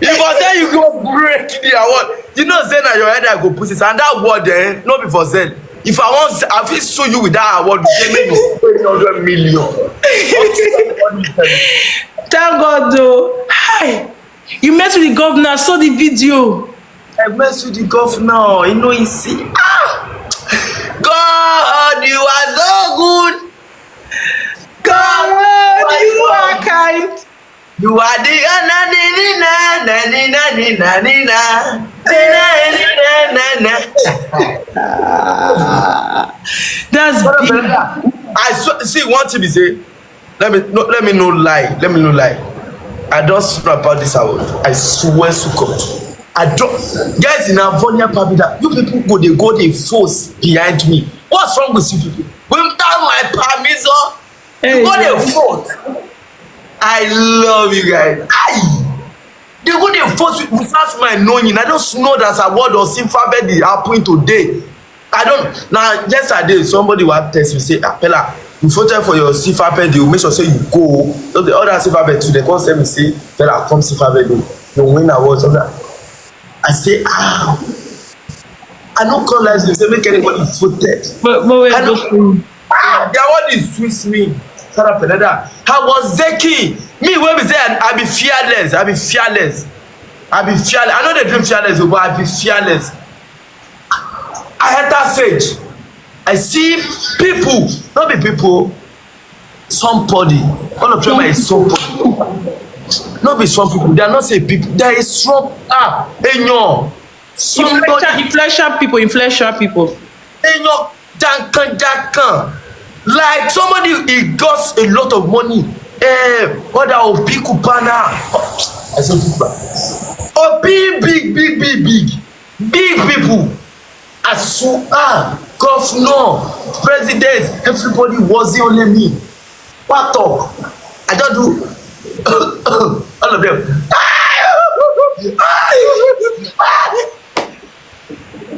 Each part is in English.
You for say you go break the award. You know say na your head I go put it, and that word no be for sale. If I want, I fit sue you with that award. Say make you pay 100 million. Thank God though. Hi, you met with the governor. Saw the video. I met with the governor. You know he see. God, you are so good. God, you are kind. You are the that's big. I see one thing be say, let me no lie. I don't swear about this award. I swear to God. I don't. Guys in Avonia Pabida, you people they go the force behind me. What's wrong with you people? Without my permission, you go the force. I love you guys. They go the force without my knowing. I just know that award or Simfabed happening today. I don't. Now yesterday somebody will test me say, Pella, you voted for your Simfabed. You make sure say you go. So the other Simfabed too, they come tell me say, Pella, come Simfabed. You win award. So that I say, I don't call like you say make anybody voted. But wait, the award is Swiss me. How was Zeki? Me when we say I be fearless. I know they dream fearless, but I be fearless. I enter stage. I see people, not be people, somebody. All of them is somebody. Not be some people. They are not say people. There is strong. Somebody. Influential people. Jankan. Like somebody he got a lot of money. What are people banner? I said big people. As governor, president, everybody was the only me. What talk? I don't do all of them.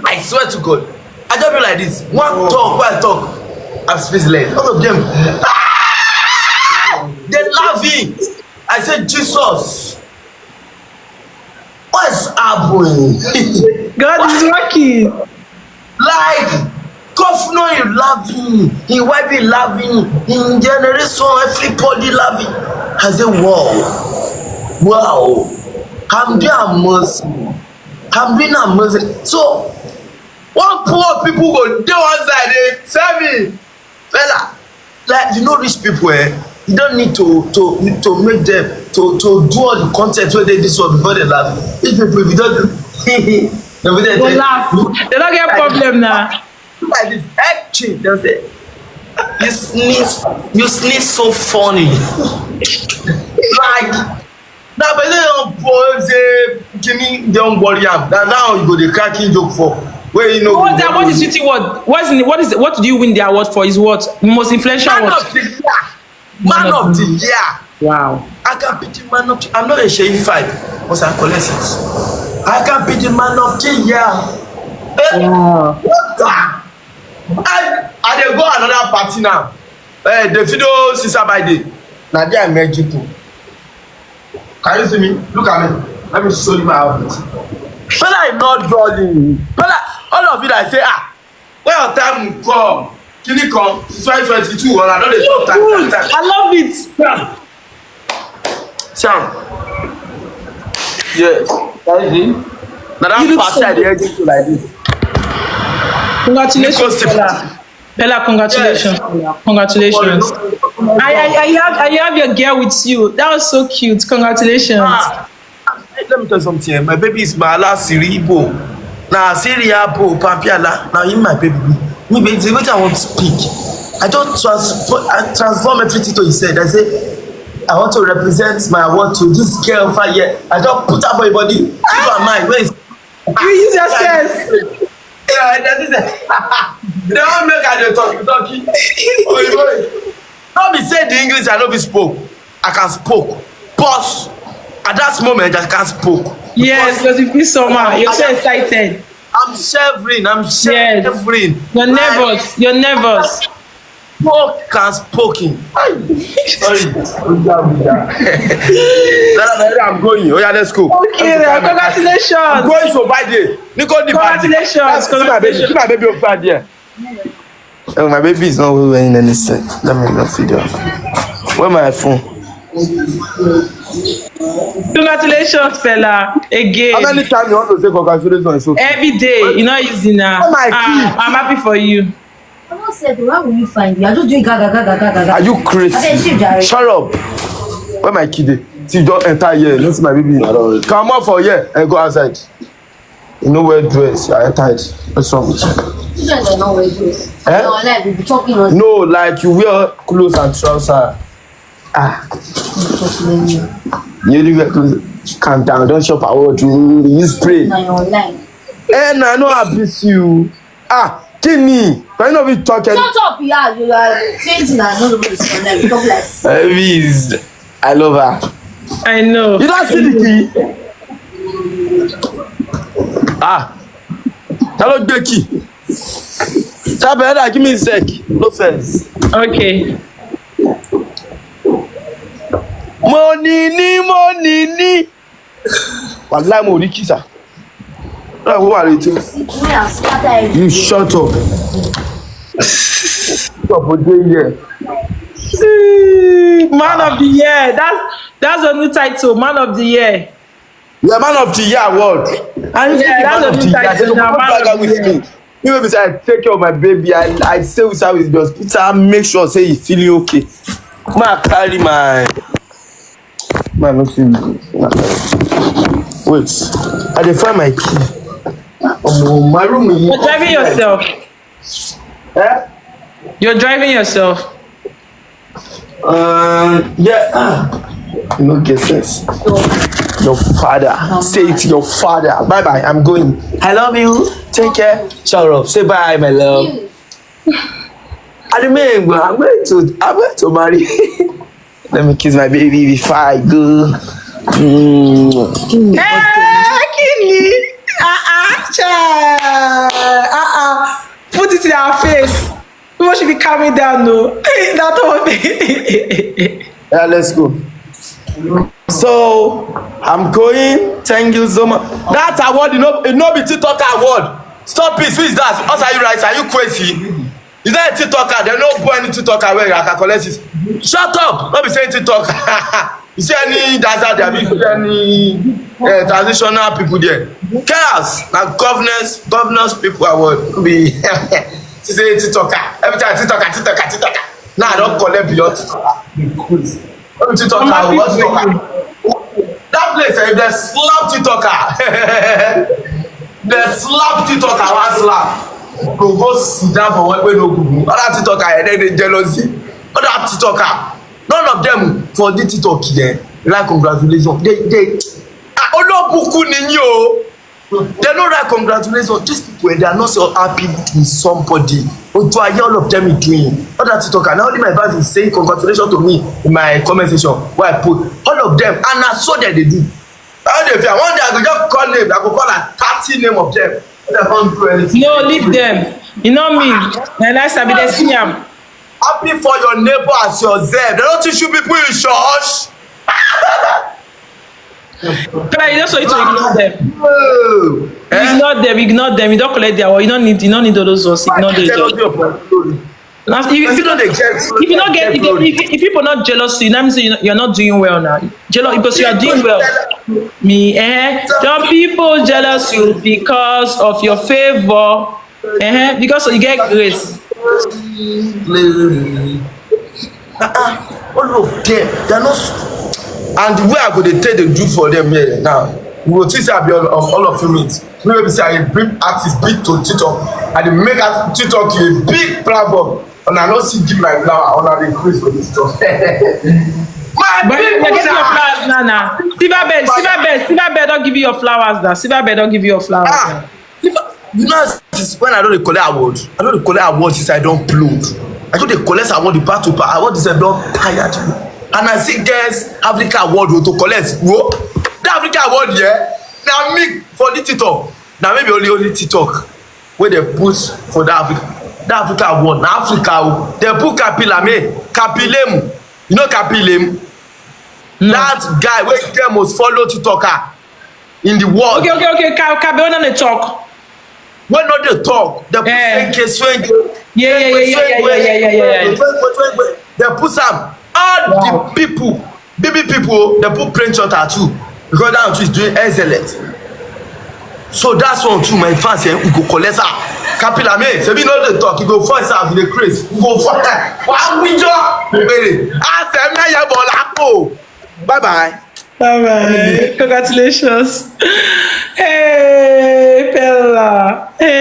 I swear to God, I don't do like this. One talk. I'm speechless. All of them. They're laughing. I said, Jesus. What's happening? God is lucky. Like, governor you laughing, his wife is laughing, in generation everybody laughing. I said, wow. I'm doing amazing. So, one poor people go dey one side, they tell me, Fella, like you know rich people, you don't need to make them to do all the content where they this one before they laugh. Rich people, if you don't do they laugh. They don't get problem now. Like this actually, they'll say, you sneeze so funny. Like now, but they don't say, Jimmy, don't worry am. Now you go the cracking joke for. Where you know what is it? What do you win the award for? Is what most influential man of the year. Man of the year. Wow. I can be the man of the, I'm not a shame 5 because I collect it. I can be the man of the year. Wow. I dey go another party now. The video sister by day. Now there I met you too. Can you see me? Look at me. Let me show you my outfit. But I'm not jolly. But all of you that say, when your time will come, can you come? 2022, or I know they talk time. I love it. Sam. Yes. That is it. Now that party I dey get you like this. Congratulations, Pella, congratulations. Yes. Congratulations. I have your girl with you. That was so cute. Congratulations. Let me tell you something. My baby is my last Siribo. Now Siriabo Pampiala. Now in my baby. Me baby, what I want to speak. I transform everything to he said. I say I want to represent my award to this girl 5 years. I don't put up for your body. Keep her mind. Where is you use your sense. Yeah, that is it. They don't make her talking. Don't be say the English I know be spoke. I can spoke. But at that moment I can't spoke. Yes, because you feel somehow. You're so excited. I'm shivering. Yes. You're nervous. Spoke and spoken. Sorry. I'm going. Oh yeah, let's go. Okay, then, congratulations. I'm going to buy day. Nico, Congratulations. Congratulations. See my baby over there. Oh, my baby is not wearing anything. Let me not video. Where my phone? Congratulations, fella. Again. How many times you want to say congratulations? Okay. Every day. You're not using that. Oh my God. I'm happy for you. I'm not said, where will you find me? I just doing gaga. Are you crazy? Shut up. Where my kid? See, don't enter here. Let's see my baby. Come out for here and go outside. You know where dress? I enter it. What's wrong with you? Children don't know where dress. Eh? No, like we be talking on. No, like you wear clothes and trousers. You do wear clothes. Calm down. Don't shop at what you spray. Now you're online. I know I miss you. Kenny, can you not be talking? Shut up, yeah. You are changing and not over the online. Talk less. I love her. I know. You don't see the key? Hello, Becky. Tabela, give me a sec. No sense. Okay. Money. Wallahi mo rí kisa. Who are you? You shut up. Stop for doing here. Man of the year. That's a new title. Man of the year. You are man of the year award. And Yeah, that's a new title. Now, man of the year. You know, I take care of my baby. I stay with her with the hospital. Make sure say he's feeling okay. Ma carry my. Man, no feel good. Wait, I dey find my key. My room is. You're driving yourself. Eh? You're driving yourself. Yeah. You no get sense. Your father. Say it to your father. Bye bye. I'm going. I love you. Take care. Shut up. Say bye, my love. I remember. I'm going to marry. Let me kiss my baby before I go. Kenny. Put it in our face. People should be calming down, no. That one. Yeah, let's go. So I'm going. Thank you so much. That award, it no be TikTok award. Stop it. Who is that? Us, are you right? Are you crazy? Is that a TikToker? They no put any TikToker where I can collect it. Shut up. Don't be saying TikTok. You see any dancer there? You see any transitional people there? Chaos. Now governors people award be. She say TikToker. Every time TikToker. Now I don't collect beyond TikToker. TikToker. What TikToker? That place, if they slap TikToker, they slap TikToker one slap. Go sit down for one way no good. Other TikToker, and then they jealousy. Other TikToker, none of them for the TikTok there. Like congratulations. They Olobuku ninyo. They no like congratulations. These people, they are not so happy with somebody. But all of them is doing. Other TikToker, now only my fans is saying congratulations to me in my comment section where I put all of them, and I saw that they do. How they feel? One day I go just call name. I go call like 30 name of them. They can't do anything. No, leave them. You know me. And I sabi they see am. Happy for your neighbor as yourself. They don't teach you people in church. But you just want you to ignore them. Oh. Ignore them. You don't collect their award. You don't need all those ones. Ignore them. If people not jealous, you know, you're not doing well now. Jealous because you are doing well. Some people jealous you because of your favor. Because you get grace. All of them, they're not. And the way I go, they take the do for them here now. We will teach you all of you meet. Maybe say I bring artists big to TikTok, and they make TikTok a big platform. And I don't see give my flower on the increase for this stuff. But you're getting your flowers now. Silverbed don't give you your flowers now. Silverbed don't give you your flowers now. You know, when I don't collect awards, since I don't upload. I don't collect award the part to part. Award is a don't tired me. And I see girls Africa award to collect. Whoa, the Africa award, yeah. Now me for the TikTok. Now maybe only TikTok where they put for the that Africa won. Na Africa, they put Kapilemu. You know Kapilemu? No. That guy wey get most follow TikToker in the world. Okay. Kabe on the talk. When not they talk, they put swing. Yeah. They put some all the people, baby people, they put print shot tattoo because that one is doing excellent. So that's one too. My fans say we go collect her. Kapilame, say we know they talk. You go first out the craze. You go for that. Wow, we just. I say me ya bola. Bye bye. Congratulations. Hey, Pella. Hey.